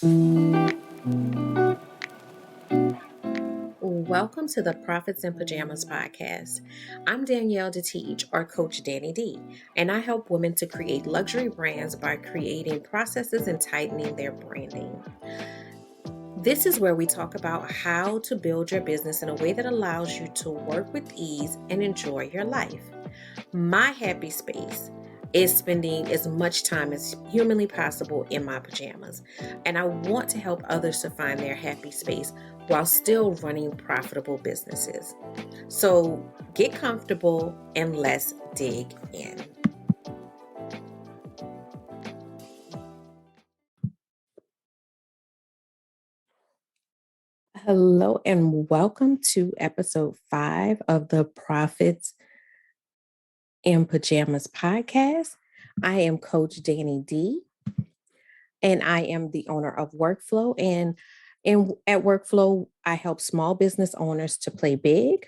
Welcome to the Profits in Pajamas podcast. I'm Danielle DeTeach, or Coach Danny D, and I help women to create luxury brands by creating processes and tightening their branding. This is where we talk about how to build your business in a way that allows you to work with ease and enjoy your life. My happy space is spending as much time as humanly possible in my pajamas, and I want to help others to find their happy space while still running profitable businesses. So get comfortable and let's dig in. Hello, and welcome to episode 5 of the Profits in Pajamas podcast. I am Coach Danny D, and I am the owner of Workflow. And at Workflow, I help small business owners to play big.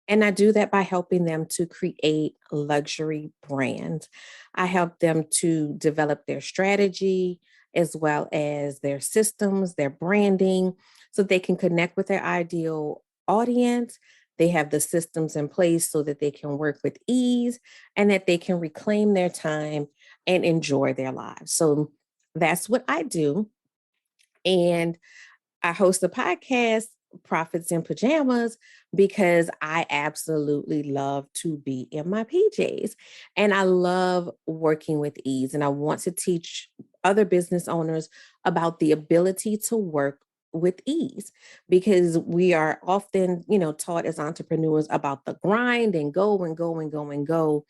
And I do that by helping them to create luxury brands. I help them to develop their strategy as well as their systems, their branding, so they can connect with their ideal audience. They have the systems in place so that they can work with ease and that they can reclaim their time and enjoy their lives. So that's what I do. And I host a podcast, Profits in Pajamas, because I absolutely love to be in my PJs. And I love working with ease. And I want to teach other business owners about the ability to work with ease, because we are often, taught as entrepreneurs about the grind and go and go and go and go.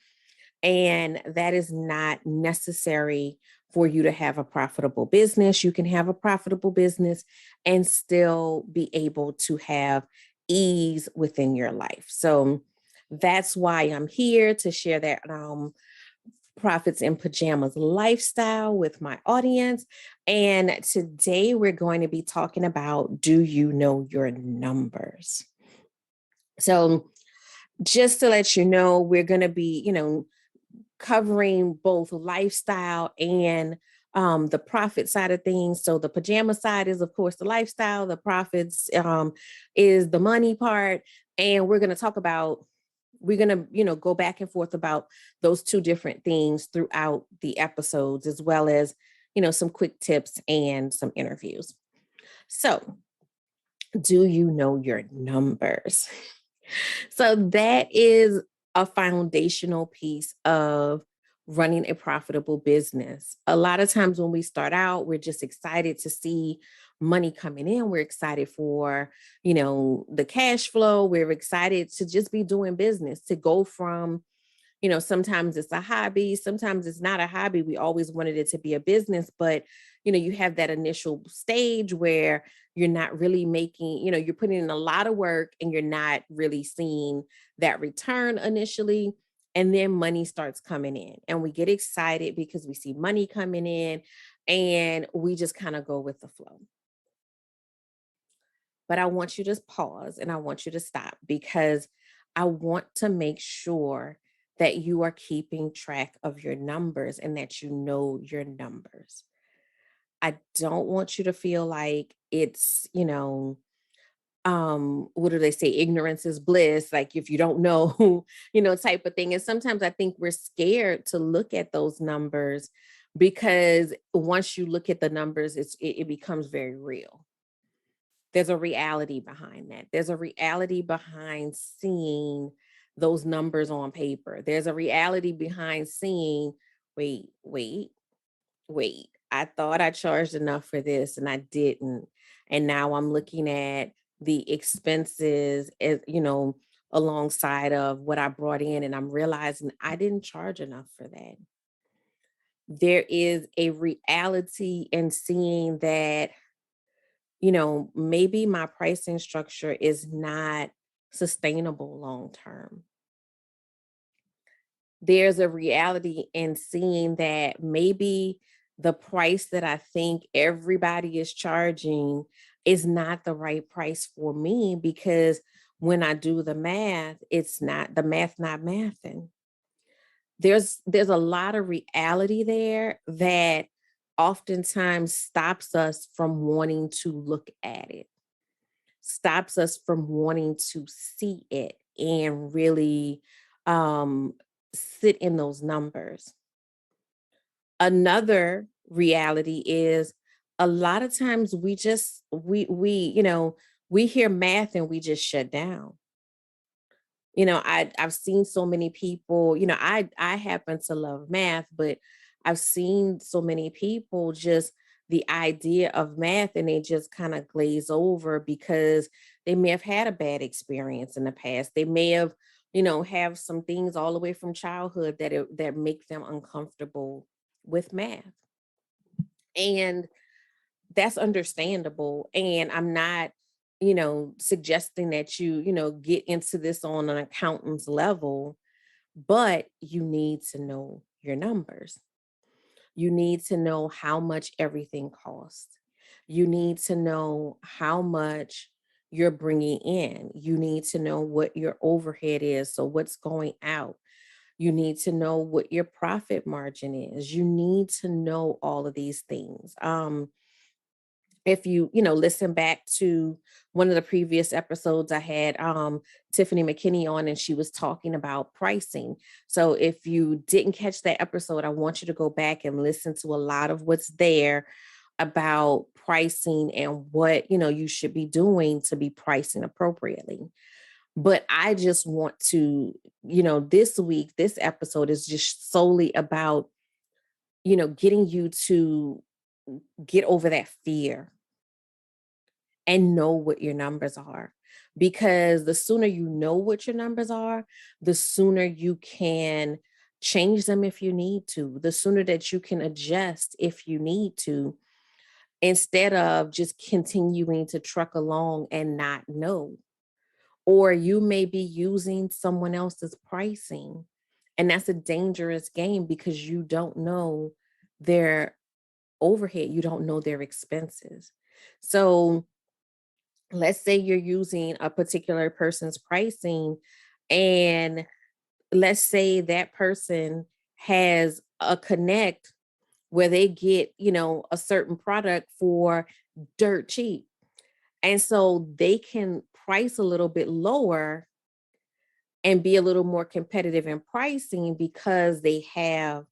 And that is not necessary for you to have a profitable business. You can have a profitable business and still be able to have ease within your life. So that's why I'm here to share that Profits in Pajamas lifestyle with my audience. And today we're going to be talking about, do you know your numbers? So just to let you know, we're going to be, covering both lifestyle and the profit side of things. So the pajama side is, of course, the lifestyle. The profits is the money part. And we're going to talk about, we're going to, go back and forth about those two different things throughout the episodes, as well as, some quick tips and some interviews. So do you know your numbers? So that is a foundational piece of running a profitable business. A lot of times when we start out, we're just excited to see money coming in. We're excited for, the cash flow. We're excited to just be doing business, to go from, sometimes it's a hobby, sometimes it's not a hobby. We always wanted it to be a business, but, you have that initial stage where you're not really making, you're putting in a lot of work and you're not really seeing that return initially. And then money starts coming in and we get excited because we see money coming in and we just kind of go with the flow. But I want you to pause and I want you to stop, because I want to make sure that you are keeping track of your numbers and that you know your numbers. I don't want you to feel like it's, what do they say? Ignorance is bliss. Like if you don't know, type of thing. And sometimes I think we're scared to look at those numbers, because once you look at the numbers, it becomes very real. There's a reality behind that. There's a reality behind seeing those numbers on paper. There's a reality behind seeing, wait, I thought I charged enough for this and I didn't. And now I'm looking at the expenses as, alongside of what I brought in, and I'm realizing I didn't charge enough for that. There is a reality in seeing that, maybe my pricing structure is not sustainable long term. There's a reality in seeing that maybe the price that I think everybody is charging is not the right price for me, because when I do the math, it's not the math, not mathing. There's a lot of reality there that oftentimes stops us from wanting to look at it, stops us from wanting to see it and really um, sit in those numbers. Another reality is a lot of times we hear math and we just shut down. I've seen so many people, I happen to love math, but I've seen so many people just the idea of math and they just kind of glaze over because they may have had a bad experience in the past. They may have some things all the way from childhood that make them uncomfortable with math. And that's understandable. And I'm not, suggesting that get into this on an accountant's level, but you need to know your numbers. You need to know how much everything costs. You need to know how much you're bringing in. You need to know what your overhead is. So, what's going out? You need to know what your profit margin is. You need to know all of these things. If you listen back to one of the previous episodes, I had Tiffany McKinney on and she was talking about pricing. So if you didn't catch that episode, I want you to go back and listen to a lot of what's there about pricing and what you should be doing to be pricing appropriately. But I just want to, this week, this episode is just solely about getting you to get over that fear and know what your numbers are. Because the sooner you know what your numbers are, the sooner you can change them if you need to, the sooner that you can adjust if you need to, instead of just continuing to truck along and not know. Or you may be using someone else's pricing. And that's a dangerous game because you don't know their overhead, you don't know their expenses. So, let's say you're using a particular person's pricing, and let's say that person has a connect where they get a certain product for dirt cheap, and so they can price a little bit lower and be a little more competitive in pricing because they have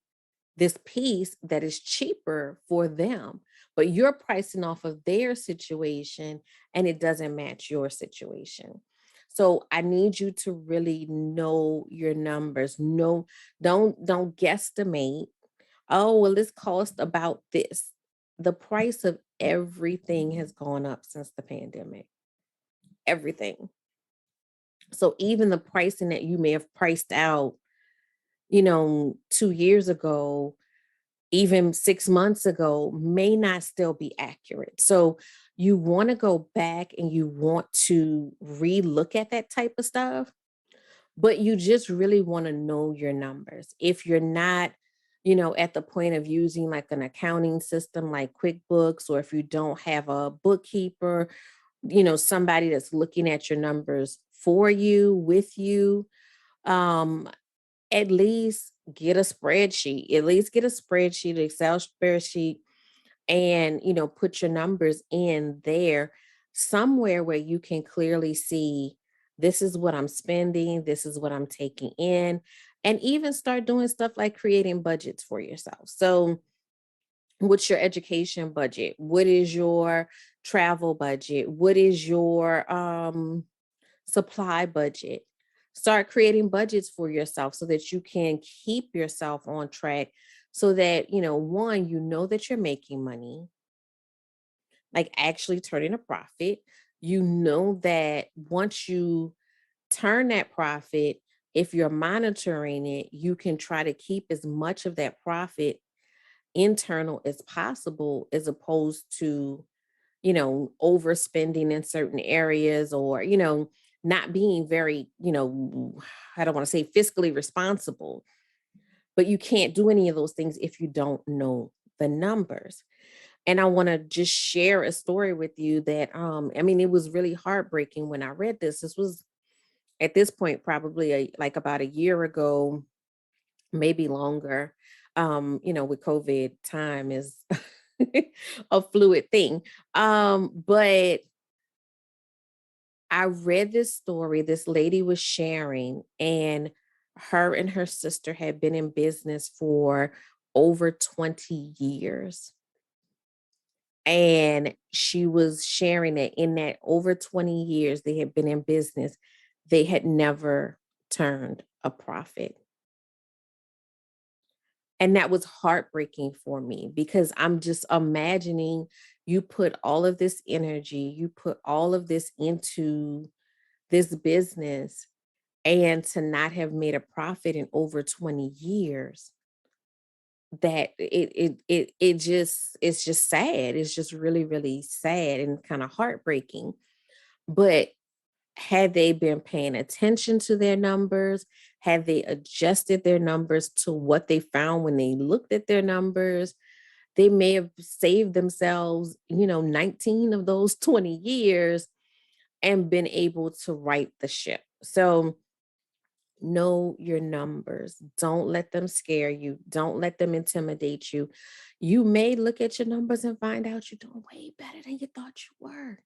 this piece that is cheaper for them, but you're pricing off of their situation and it doesn't match your situation. So I need you to really know your numbers. No, don't guesstimate. Oh, well, this cost about this. The price of everything has gone up since the pandemic. Everything. So even the pricing that you may have priced out, 2 years ago, even 6 months ago, may not still be accurate. So you want to go back and you want to relook at that type of stuff, but you just really want to know your numbers. If you're not, at the point of using like an accounting system like QuickBooks, or if you don't have a bookkeeper, somebody that's looking at your numbers for you, with you, um, at least get a spreadsheet, Excel spreadsheet, and, put your numbers in there somewhere where you can clearly see this is what I'm spending, this is what I'm taking in, and even start doing stuff like creating budgets for yourself. So, what's your education budget? What is your travel budget? What is your supply budget? Start creating budgets for yourself so that you can keep yourself on track, so that, one, that you're making money, like actually turning a profit. You know that once you turn that profit, if you're monitoring it, you can try to keep as much of that profit internal as possible, as opposed to overspending in certain areas, or, not being very, I don't want to say fiscally responsible, but you can't do any of those things if you don't know the numbers. And I want to just share a story with you that, I mean, it was really heartbreaking when I read this. This was at this point, probably like about a year ago, maybe longer. With COVID, time is a fluid thing. But I read this story, this lady was sharing, and her and her sister had been in business for over 20 years. And she was sharing that in that over 20 years they had been in business, they had never turned a profit. And that was heartbreaking for me because I'm just imagining you put all of this energy, you put all of this into this business, and to not have made a profit in over 20 years, that it just it's just sad. It's just really, really sad and kind of heartbreaking. But had they been paying attention to their numbers, had they adjusted their numbers to what they found when they looked at their numbers, they may have saved themselves, 19 of those 20 years and been able to right the ship. So know your numbers. Don't let them scare you. Don't let them intimidate you. You may look at your numbers and find out you're doing way better than you thought you were,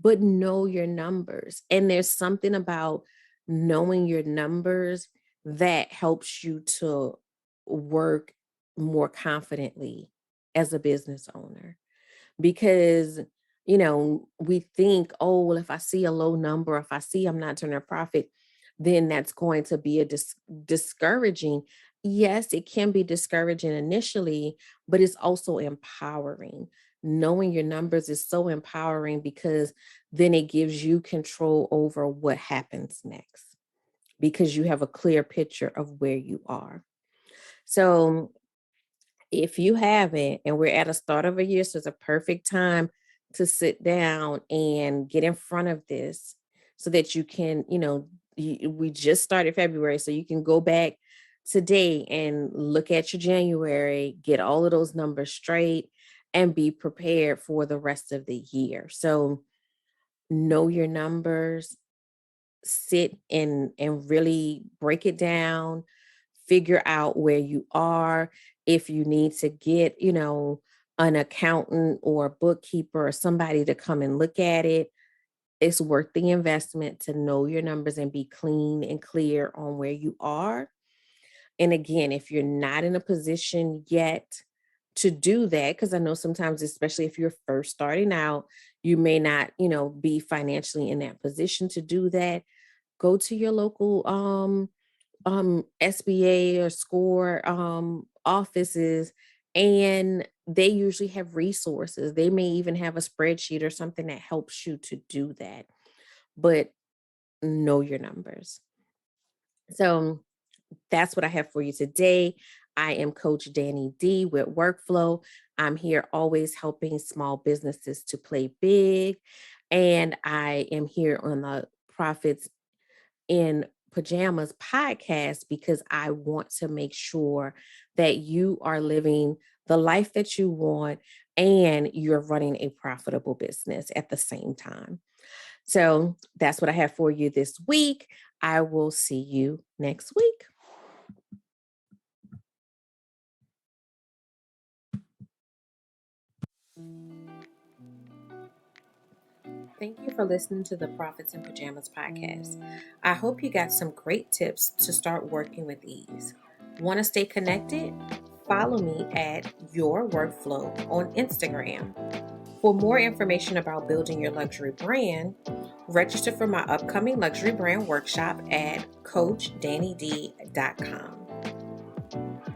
but know your numbers. And there's something about knowing your numbers that helps you to work more confidently as a business owner, because we think, oh well, if I see a low number, if I see I'm not turning a profit, then that's going to be discouraging. Yes, it can be discouraging initially, but it's also empowering. Knowing your numbers is so empowering because then it gives you control over what happens next, because you have a clear picture of where you are. So if you haven't, and we're at a start of a year, so it's a perfect time to sit down and get in front of this so that you can, we just started February, so you can go back today and look at your January, get all of those numbers straight, and be prepared for the rest of the year. So know your numbers, sit and really break it down, figure out where you are. If you need to get, an accountant or a bookkeeper or somebody to come and look at it, it's worth the investment to know your numbers and be clean and clear on where you are. And again, if you're not in a position yet to do that, because I know sometimes, especially if you're first starting out, you may not, be financially in that position to do that. Go to your local SBA or SCORE offices, and they usually have resources. They may even have a spreadsheet or something that helps you to do that. But know your numbers. So that's what I have for you today. I am Coach Danny D with Workflow. I'm here always helping small businesses to play big. And I am here on the Profits in Pajamas podcast because I want to make sure that you are living the life that you want and you're running a profitable business at the same time. So that's what I have for you this week. I will see you next week. Thank you for listening to the Profits in Pajamas podcast. I hope you got some great tips to start working with ease. Want to stay connected? Follow me at Your Workflow on Instagram. For more information about building your luxury brand, register for my upcoming luxury brand workshop at CoachDannyD.com.